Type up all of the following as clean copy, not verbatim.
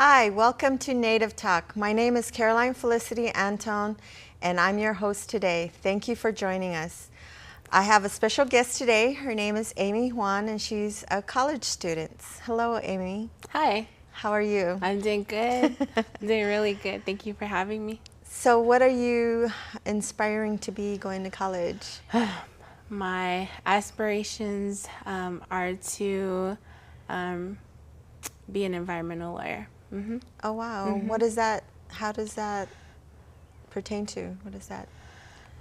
Hi, welcome to Native Talk. My name is Caroline Felicity Antone, and I'm your host today. Thank you for joining us. I have a special guest today. Her name is Amy Juan, and she's a college student. Hello, Amy. Hi. How are you? I'm doing good. I'm doing really good. Thank you for having me. So what are you inspiring to be going to college? My aspirations are to be an environmental lawyer. Oh, wow. What is that? How does that pertain to? What is that?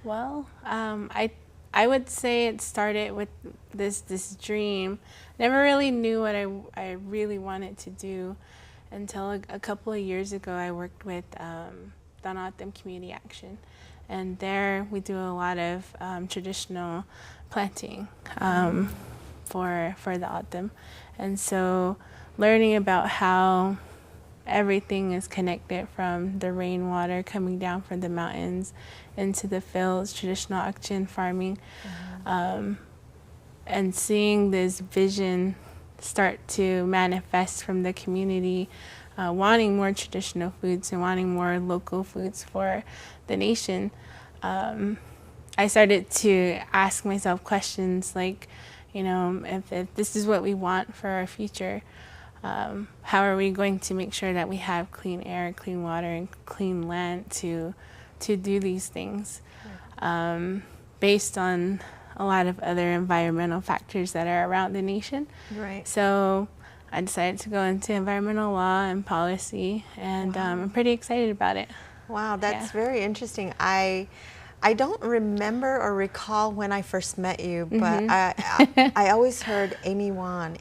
Well, I would say it started with this dream. Never really knew what I really wanted to do until a couple of years ago. I worked with Donatem Community Action, and there we do a lot of traditional planting for the autumn, and so learning about how everything is connected, from the rainwater coming down from the mountains into the fields, traditional action farming, and seeing this vision start to manifest from the community, wanting more traditional foods and wanting more local foods for the nation. I started to ask myself questions like, if this is what we want for our future, how are we going to make sure that we have clean air, clean water, and clean land to do these things, based on a lot of other environmental factors that are around the nation. Right. So I decided to go into environmental law and policy, and I'm pretty excited about it. Wow, that's very interesting. I don't remember or recall when I first met you, but I always heard Amy Juan,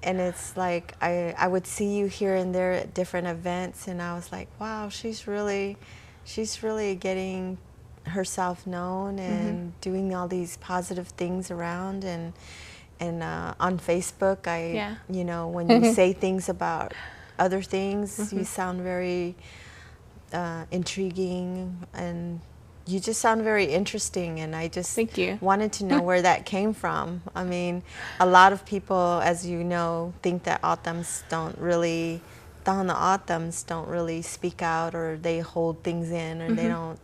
and it's like I would see you here and there at different events, and I was like, wow, she's really getting herself known and doing all these positive things around, and on Facebook, when you say things about other things, you sound very intriguing, and you just sound very interesting, and I just Thank you. wanted to know where that came from. I mean, a lot of people, as you know, think that Ottoms don't really speak out, or they hold things in, or they don't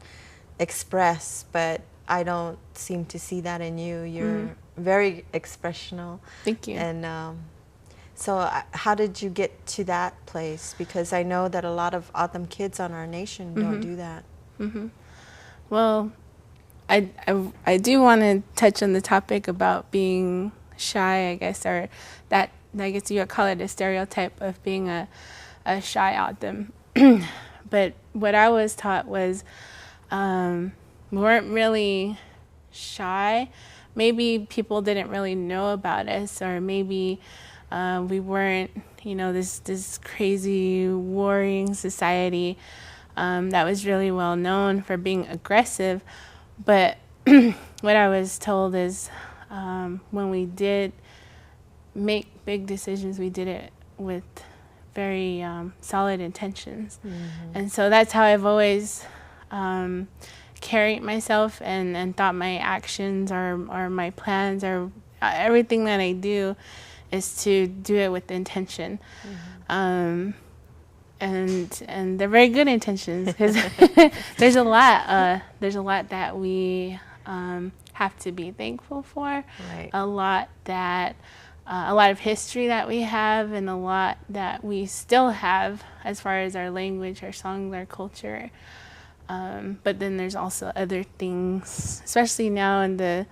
express, but I don't seem to see that in you. You're very expressional. Thank you. And so how did you get to that place? Because I know that a lot of O'odham kids on our nation don't do that. Well, I do want to touch on the topic about being shy, I guess, or that, I guess you would call it a stereotype of being a shy O'odham. But what I was taught was we weren't really shy. Maybe people didn't really know about us, or maybe we weren't, this crazy warring society that was really well known for being aggressive. But what I was told is when we did make big decisions, we did it with very solid intentions. And so that's how I've always carried myself, and thought my actions or my plans, or everything that I do is to do it with intention. And they're very good intentions, because there's a lot that we have to be thankful for. Right. A lot of history that we have, and a lot that we still have as far as our language, our songs, our culture. But then there's also other things, especially now in the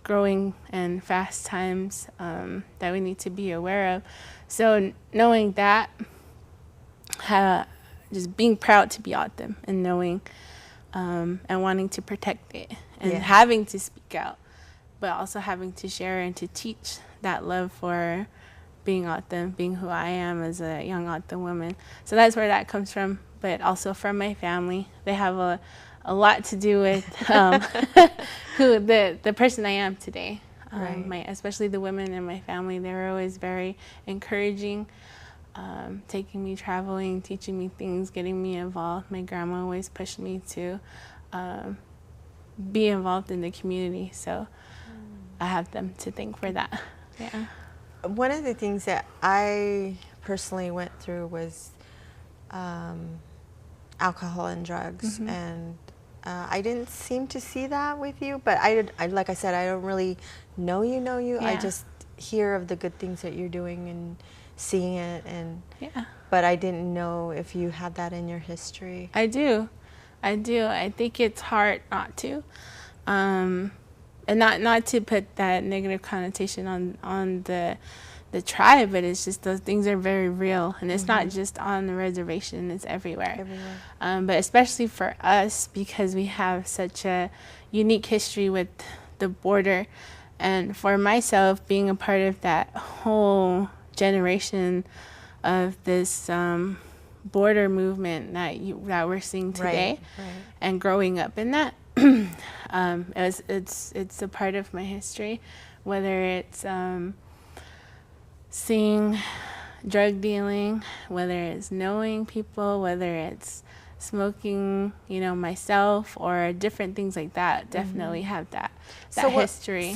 growing and fast times, that we need to be aware of. So knowing that, just being proud to be O'odham, and knowing and wanting to protect it, and having to speak out, but also having to share and to teach that love for being O'odham, being who I am as a young O'odham woman. So that's where that comes from, but also from my family. They have a lot to do with who the person I am today. Especially the women in my family, they were always very encouraging, taking me traveling, teaching me things, getting me involved. My grandma always pushed me to be involved in the community, so I have them to thank for that. Yeah. One of the things that I personally went through was alcohol and drugs, and I didn't seem to see that with you. But I like I said, I don't really know you. Yeah. I just hear of the good things that you're doing and seeing it, and Yeah. but I didn't know if you had that in your history. I do. I think it's hard not to, and not to put that negative connotation on the tribe, but it's just those things are very real, and it's not just on the reservation; it's everywhere. But especially for us, because we have such a unique history with the border, and for myself, being a part of that whole generation of this border movement that we're seeing today, and growing up in that, it's a part of my history, whether it's seeing drug dealing, whether it's knowing people, whether it's smoking, myself, or different things like that. Definitely have that history.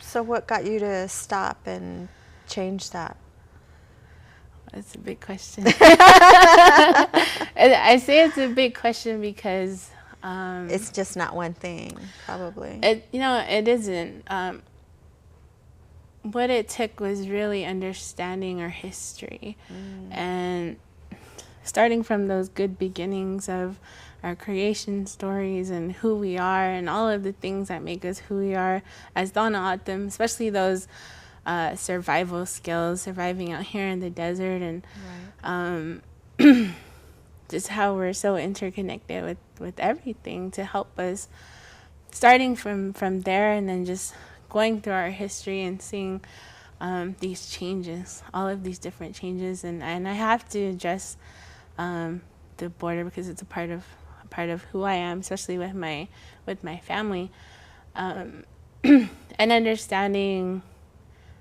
So what got you to stop and change that? That's a big question. I say it's a big question because it's just not one thing, probably. It isn't. What it took was really understanding our history and starting from those good beginnings of our creation stories and who we are and all of the things that make us who we are as Donna Autumn, especially those survival skills, surviving out here in the desert, and just how we're so interconnected with everything to help us, starting from there, and then just going through our history and seeing these changes, all of these different changes, and I have to address the border because it's a part of who I am, especially with my family, and understanding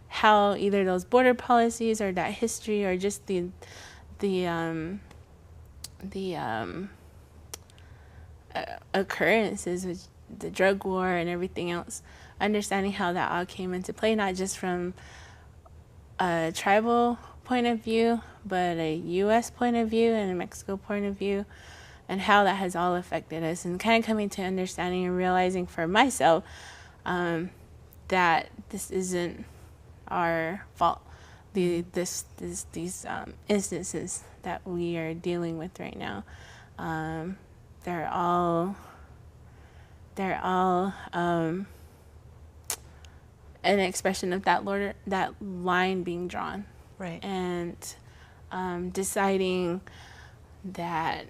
how either those border policies or that history or just the occurrences with the drug war and everything else, understanding how that all came into play, not just from a tribal point of view, but a U.S. point of view and a Mexico point of view, and how that has all affected us, and kind of coming to understanding and realizing for myself that this isn't our fault. These instances that we are dealing with right now, they're all an expression of that line being drawn, right? And deciding that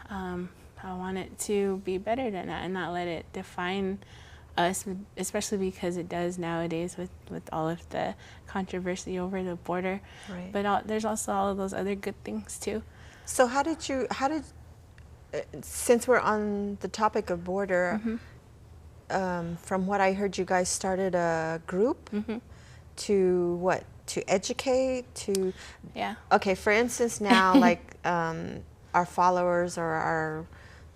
I want it to be better than that and not let it define us, especially because it does nowadays with all of the controversy over the border. Right. But there's also all of those other good things too. So how did since we're on the topic of border, from what I heard, you guys started a group to educate, Yeah. Okay, for instance, now like our followers or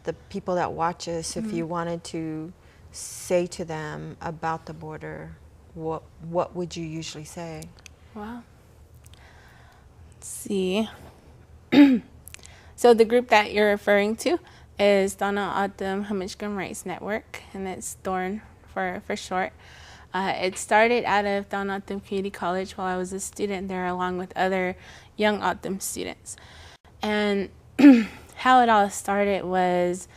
the people that watch us, if you wanted to say to them about the border, what would you usually say? Well, let's see. So the group that you're referring to is Donna Autumn Hamishkam Rights Network, and it's DORN for short. It started out of Donna Autumn Community College while I was a student there, along with other young Autumn students. And how it all started was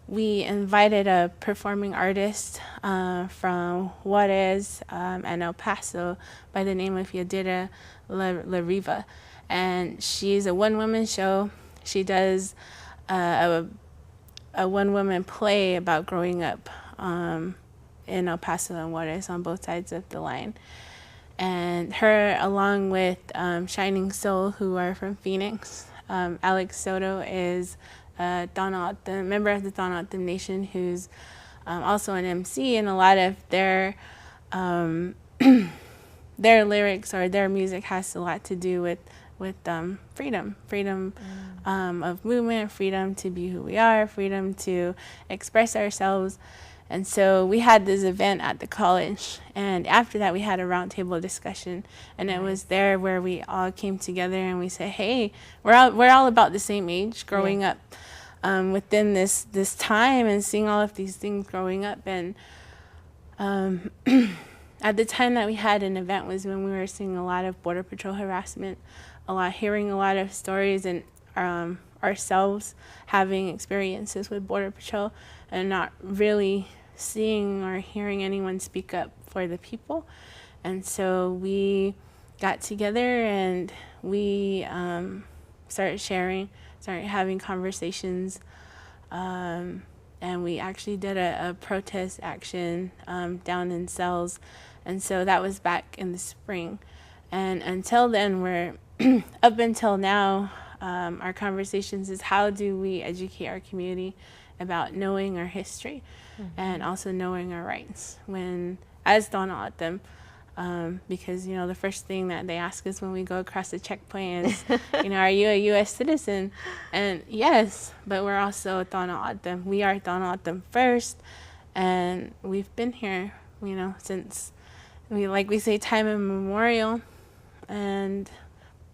we invited a performing artist from Juarez and El Paso by the name of Yadira La Riva. And she's a one-woman show. She does a one-woman play about growing up in El Paso and Juarez on both sides of the line. And her, along with Shining Soul, who are from Phoenix, Alex Soto is a member of the Donna Autumn Nation, who's also an MC, and a lot of their lyrics or their music has a lot to do with freedom of movement, freedom to be who we are, freedom to express ourselves. And so we had this event at the college, and after that we had a roundtable discussion, and it was there where we all came together and we said, hey, we're all about the same age, growing up within this time and seeing all of these things growing up. And at the time that we had an event was when we were seeing a lot of Border Patrol harassment, hearing a lot of stories, and ourselves having experiences with Border Patrol and not really seeing or hearing anyone speak up for the people. And so we got together and we started having conversations, and we actually did a protest action down in cells. And so that was back in the spring. And until then, up until now, our conversations is how do we educate our community about knowing our history and also knowing our rights as Donna Autumn, because the first thing that they ask us when we go across the checkpoint is, are you a U.S. citizen? And yes, but we're also Donna Autumn. We are Donna Autumn first, and we've been here, since we say time immemorial, and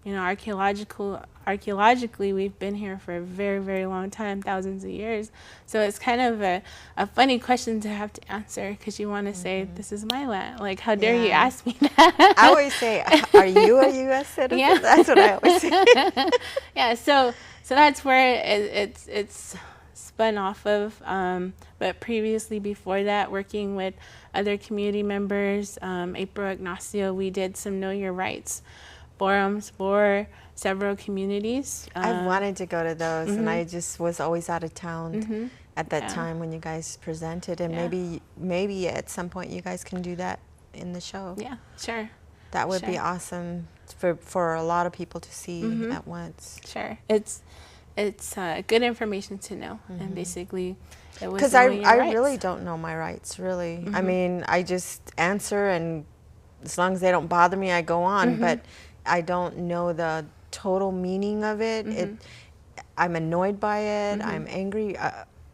archaeologically, we've been here for a very, very long time, thousands of years. So it's kind of a funny question to have to answer, because you want to say, this is my land. Like, how dare you ask me that? I always say, are you a U.S. citizen? Yeah. That's what I always say. Yeah, so that's where it's spun off of. But previously, before that, working with other community members, April Ignacio, we did some Know Your Rights forums for several communities. I wanted to go to those, and I just was always out of town at that time when you guys presented, and maybe at some point you guys can do that in the show. Yeah, sure. That would be awesome for a lot of people to see at once. Sure. It's good information to know, and basically it was because I really don't know my rights, really. I mean, I just answer, and as long as they don't bother me, I go on, but I don't know the total meaning of it. I'm annoyed by it. I'm angry.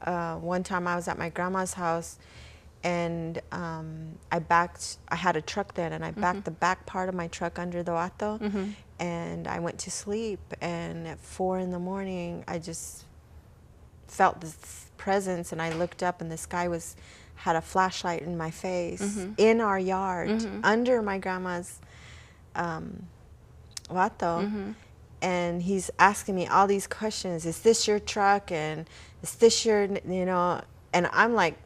One time I was at my grandma's house, and I had a truck then, and I backed the back part of my truck under the auto, and I went to sleep, and at 4 a.m, I just felt this presence, and I looked up, and this guy had a flashlight in my face in our yard under my grandma's auto, and he's asking me all these questions. Is this your truck? And is this your, and I'm like,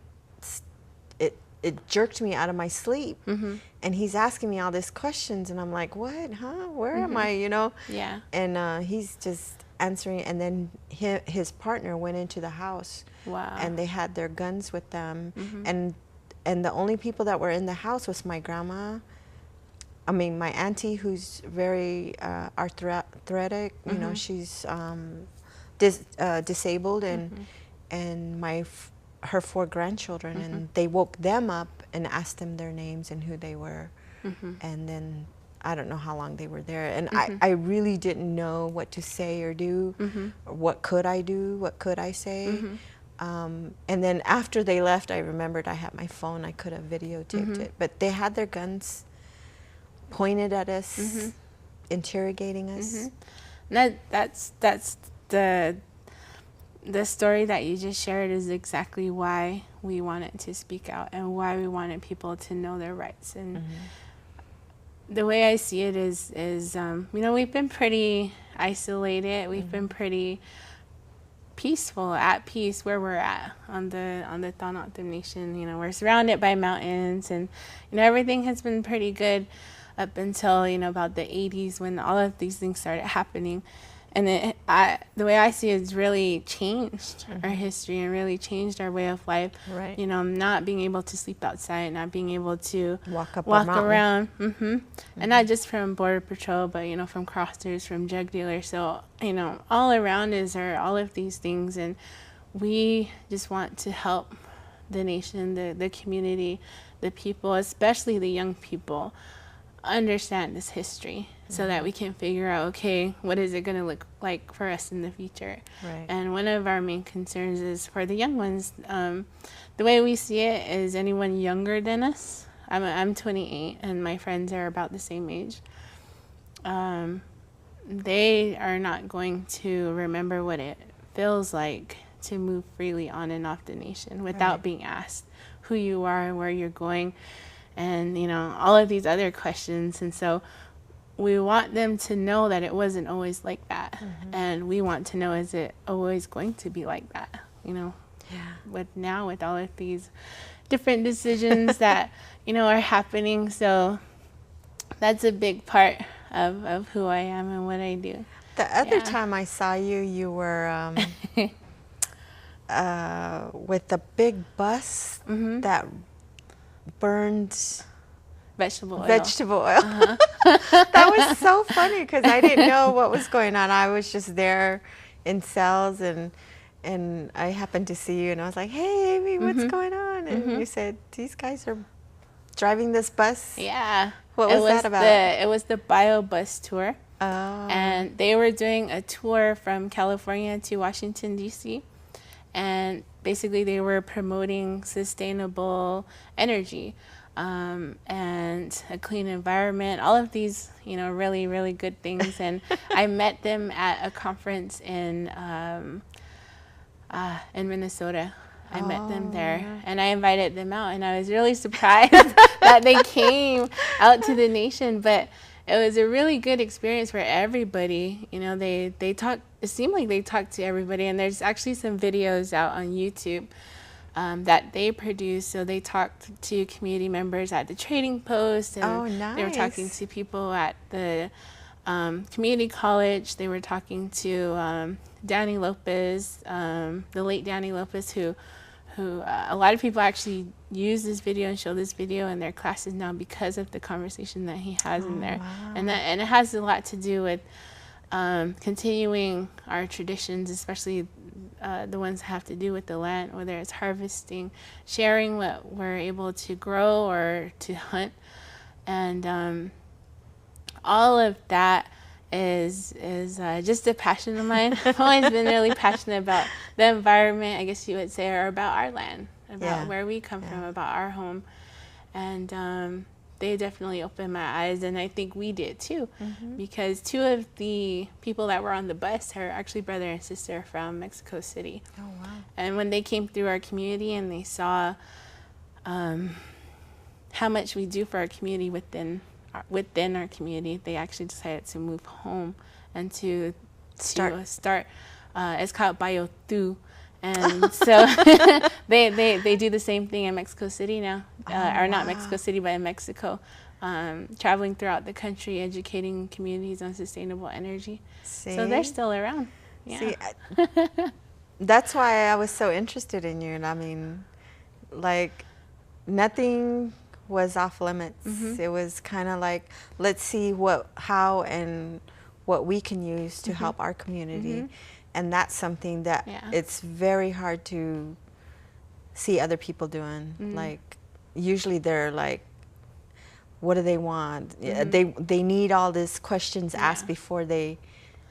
it jerked me out of my sleep. And he's asking me all these questions, and I'm like, what, huh? Where am I, Yeah. And he's just answering, and then his partner went into the house. Wow. And they had their guns with them, and the only people that were in the house was my grandma, my auntie, who's very arthritic, she's disabled, and her 4 grandchildren, and they woke them up and asked them their names and who they were, and then I don't know how long they were there, and I really didn't know what to say or do, or what could I do, what could I say. And then after they left, I remembered I had my phone. I could have videotaped it, but they had their guns pointed at us, interrogating us. That's the story that you just shared is exactly why we wanted to speak out and why we wanted people to know their rights. And the way I see it is we've been pretty isolated. We've been pretty peaceful, at peace where we're at on the Donna Autumn Nation. We're surrounded by mountains, and everything has been pretty good up until about the 80s, when all of these things started happening. And the way I see it, it's really changed our history and really changed our way of life. Right. Not being able to sleep outside, not being able to walk around. And not just from Border Patrol, but, from crossers, from drug dealers. So, all around us are all of these things. And we just want to help the nation, the community, the people, especially the young people, understand this history so that we can figure out, okay, what is it going to look like for us in the future? Right. And one of our main concerns is for the young ones. The way we see it is anyone younger than us. I'm 28, and my friends are about the same age. They are not going to remember what it feels like to move freely on and off the nation without being asked who you are, where you're going, and all of these other questions. And so we want them to know that it wasn't always like that. And we want to know, is it always going to be like that? With all of these different decisions that are happening. So that's a big part of who I am and what I do. The other time I saw you, you were with the big bus that burned vegetable oil. That was so funny because I didn't know what was going on. I was just there in cells, and I happened to see you, and I was like, "Hey, Amy, what's going on?" And you said, "These guys are driving this bus." Yeah. What was that about? It was the bio bus tour. Oh. And they were doing a tour from California to Washington, D.C. And basically they were promoting sustainable energy and a clean environment, all of these, really, really good things. And I met them at a conference in Minnesota. I met them there, and I invited them out, and I was really surprised that they came out to the nation. But it was a really good experience for everybody. They talked. It seemed like they talked to everybody, and there's actually some videos out on YouTube that they produced. So they talked to community members at the trading post, and nice. They were talking to people at the community college. They were talking to Danny Lopez, the late Danny Lopez, who a lot of people actually use this video and show this video in their classes now because of the conversation that he has in there. Wow. And it has a lot to do with continuing our traditions, especially the ones that have to do with the land, whether it's harvesting, sharing what we're able to grow or to hunt. And all of that is just a passion of mine. I've always been really passionate about the environment, I guess you would say, or about our land, about where we come from, about our home. And they definitely opened my eyes, and I think we did too, because two of the people that were on the bus are actually brother and sister from Mexico City. Oh, wow. And when they came through our community and they saw how much we do for our community within our community, they actually decided to move home and to start. It's called Bio Tu, and so they do the same thing in Mexico City now, or not Mexico City, but in Mexico, traveling throughout the country, educating communities on sustainable energy. See? So they're still around. Yeah. See, that's why I was so interested in you. And I mean, like, nothing was off limits. It was kind of like, let's see how and what we can use to help our community. And that's something that it's very hard to see other people doing. Like, usually they're like, what do they want? They need all these questions asked before they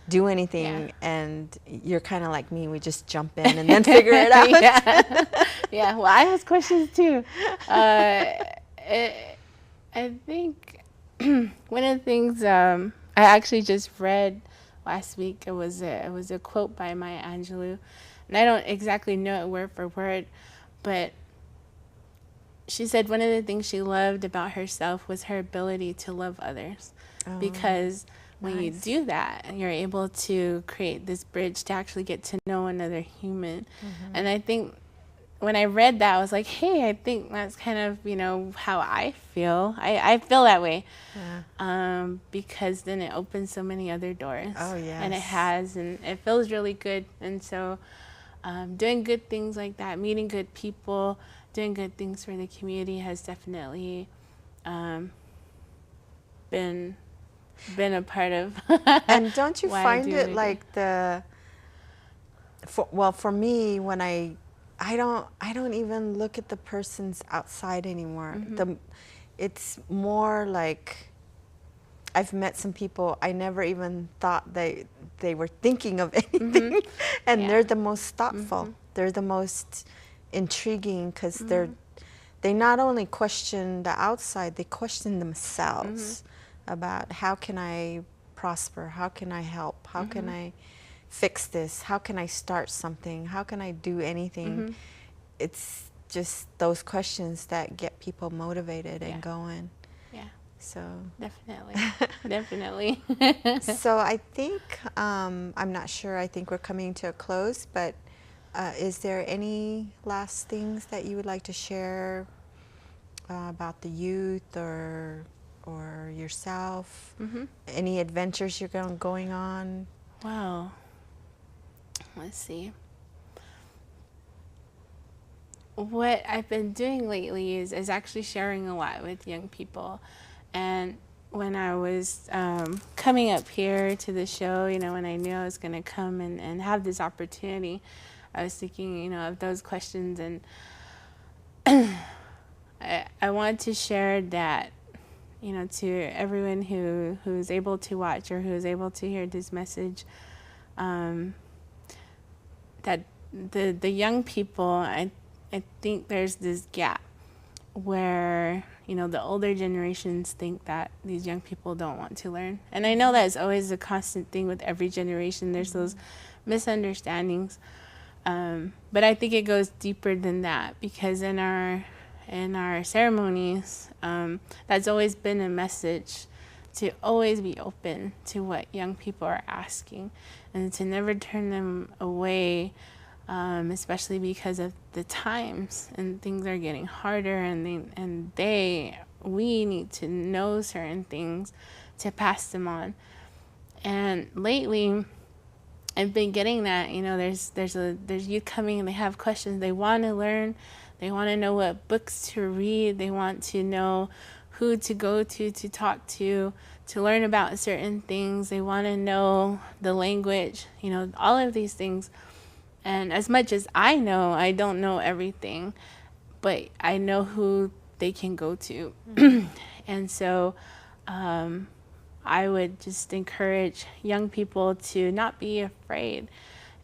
do anything. And you're kind of like me, we just jump in and then figure it out. Yeah, well, I ask questions too. I think one of the things I actually just read last week, it was a quote by Maya Angelou, and I don't exactly know it word for word, but she said one of the things she loved about herself was her ability to love others, because when you do that, you're able to create this bridge to actually get to know another human. And I think when I read that, I was like, hey, I think that's kind of, how I feel. I feel that way. Because then it opens so many other doors. Oh, yes. And it has, and it feels really good. And so doing good things like that, meeting good people, doing good things for the community has definitely been a part of And don't you find it like for me, when I don't even look at the person's outside anymore. It's more like I've met some people I never even thought they were thinking of anything, and they're the most thoughtful. They're the most intriguing because they not only question the outside, they question themselves about how can I prosper, how can I help, how can I fix this, how can I start something, how can I do anything. It's just those questions that get people motivated and going. So definitely, definitely. So I think, I'm not sure, I think we're coming to a close, but is there any last things that you would like to share about the youth or yourself? Any adventures you're going on? Wow. Let's see. What I've been doing lately is actually sharing a lot with young people. And when I was coming up here to the show, when I knew I was going to come and have this opportunity, I was thinking, of those questions. And I want to share that, to everyone who's able to watch or who's able to hear this message, that the young people, I think there's this gap where the older generations think that these young people don't want to learn. And I know that's always a constant thing with every generation. There's those misunderstandings. But I think it goes deeper than that, because in our ceremonies, that's always been a message to always be open to what young people are asking and to never turn them away, especially because of the times and things are getting harder, and we need to know certain things to pass them on. And lately, I've been getting that, there's youth coming and they have questions. They want to learn. They want to know what books to read. They want to know who to go to talk to learn about certain things. They want to know the language, all of these things. And as much as I know, I don't know everything, but I know who they can go to. And so I would just encourage young people to not be afraid.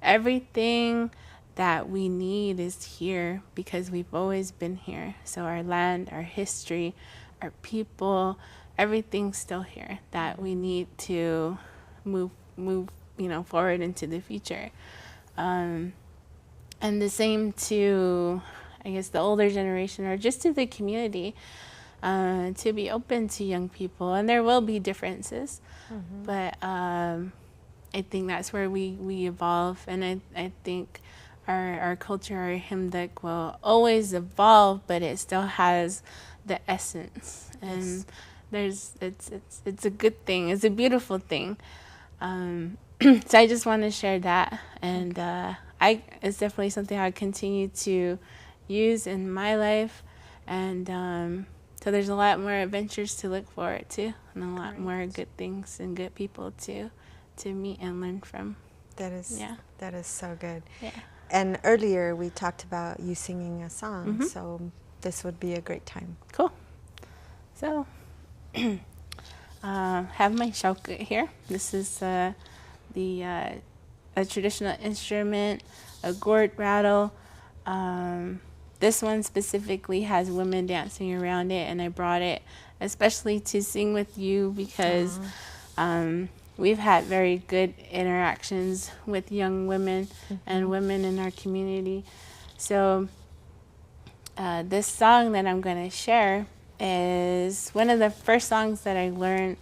Everything that we need is here because we've always been here. So our land, our history, our people, everything's still here that we need to move forward into the future. And the same to, I guess, the older generation or just to the community, to be open to young people. And there will be differences, but I think that's where we evolve. And I think our culture, our hymnbook will always evolve, but it still has the essence. And it's a good thing. It's a beautiful thing. So I just want to share that, and it's definitely something I continue to use in my life, and so there's a lot more adventures to look forward to, and a lot more good things and good people to meet and learn from. That is so good. Yeah. And earlier we talked about you singing a song, so this would be a great time. Cool. So have my shauku here. This is a traditional instrument, a gourd rattle. This one specifically has women dancing around it, and I brought it especially to sing with you because we've had very good interactions with young women and women in our community. So this song that I'm going to share is one of the first songs that I learned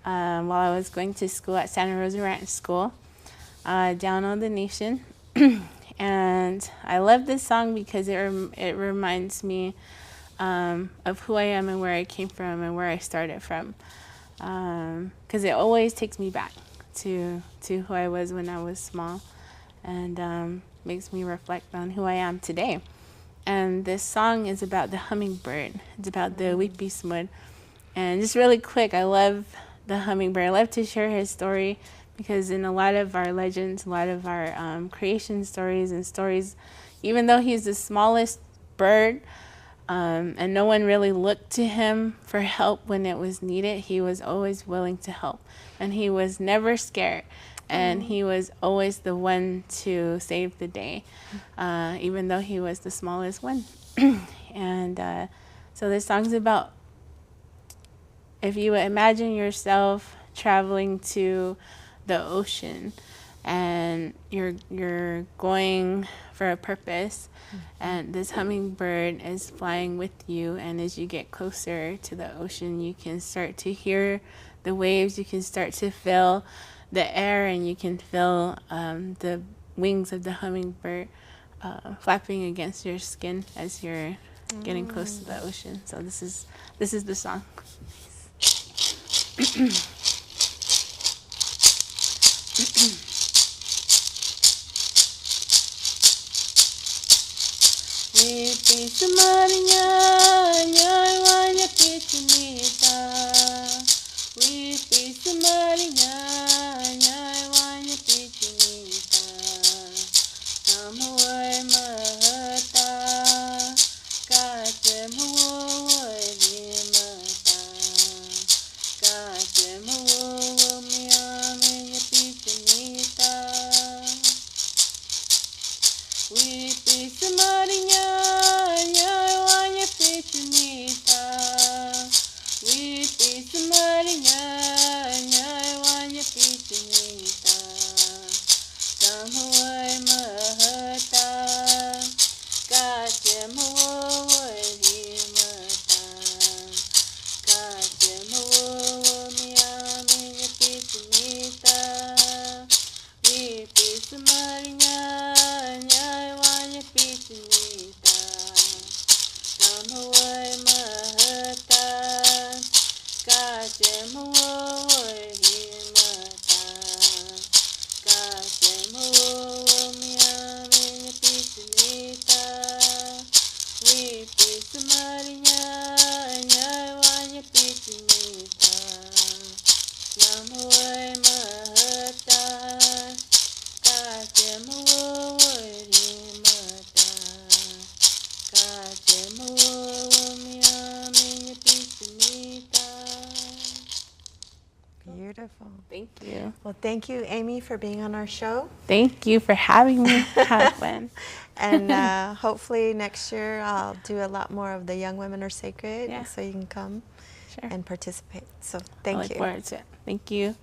while I was going to school at Santa Rosa Ranch School down on the nation. And I love this song because it reminds me of who I am and where I came from and where I started from. Because it always takes me back to who I was when I was small, and makes me reflect on who I am today. And this song is about the hummingbird. It's about the Wipismud. And just really quick, I love the hummingbird. I love to share his story because in a lot of our legends, a lot of our creation stories and stories, even though he's the smallest bird, And no one really looked to him for help when it was needed. He was always willing to help, and he was never scared. And he was always the one to save the day, even though he was the smallest one. And so this song's about, if you imagine yourself traveling to the ocean, and you're going for a purpose, and this hummingbird is flying with you, and as you get closer to the ocean, you can start to hear the waves, you can start to feel the air, and you can feel the wings of the hummingbird flapping against your skin as you're getting close to the ocean. So this is the song. Wipis marinya nyai wanya pichunita. Wipis marinya nyai wanya pichunita. Kamuai mahata katemuai himata. Katemuai miaminya pichunita. Wipis marinya nyai wanya pichunita. Wipis marinya nyai wanya pichunita. Kamuai mahata katemuai himata. Katemuai miaminya pichunita. Wipis marinya nyai wanya pichunita. Kamuai mahata katemuai himata. Katemuai miaminya pichunita. Wipis marinya nyai wanya pichunita. Kamuai mahata katemuai himata. Katemuai miaminya pichunita. Beautiful. Thank you. Well, thank you, Amy, for being on our show. Thank you for having me. Have fun. And hopefully next year I'll do a lot more of the Young Women Are Sacred, Yeah. so you can come Sure. and participate. So I thank look you. forward to it. Thank you.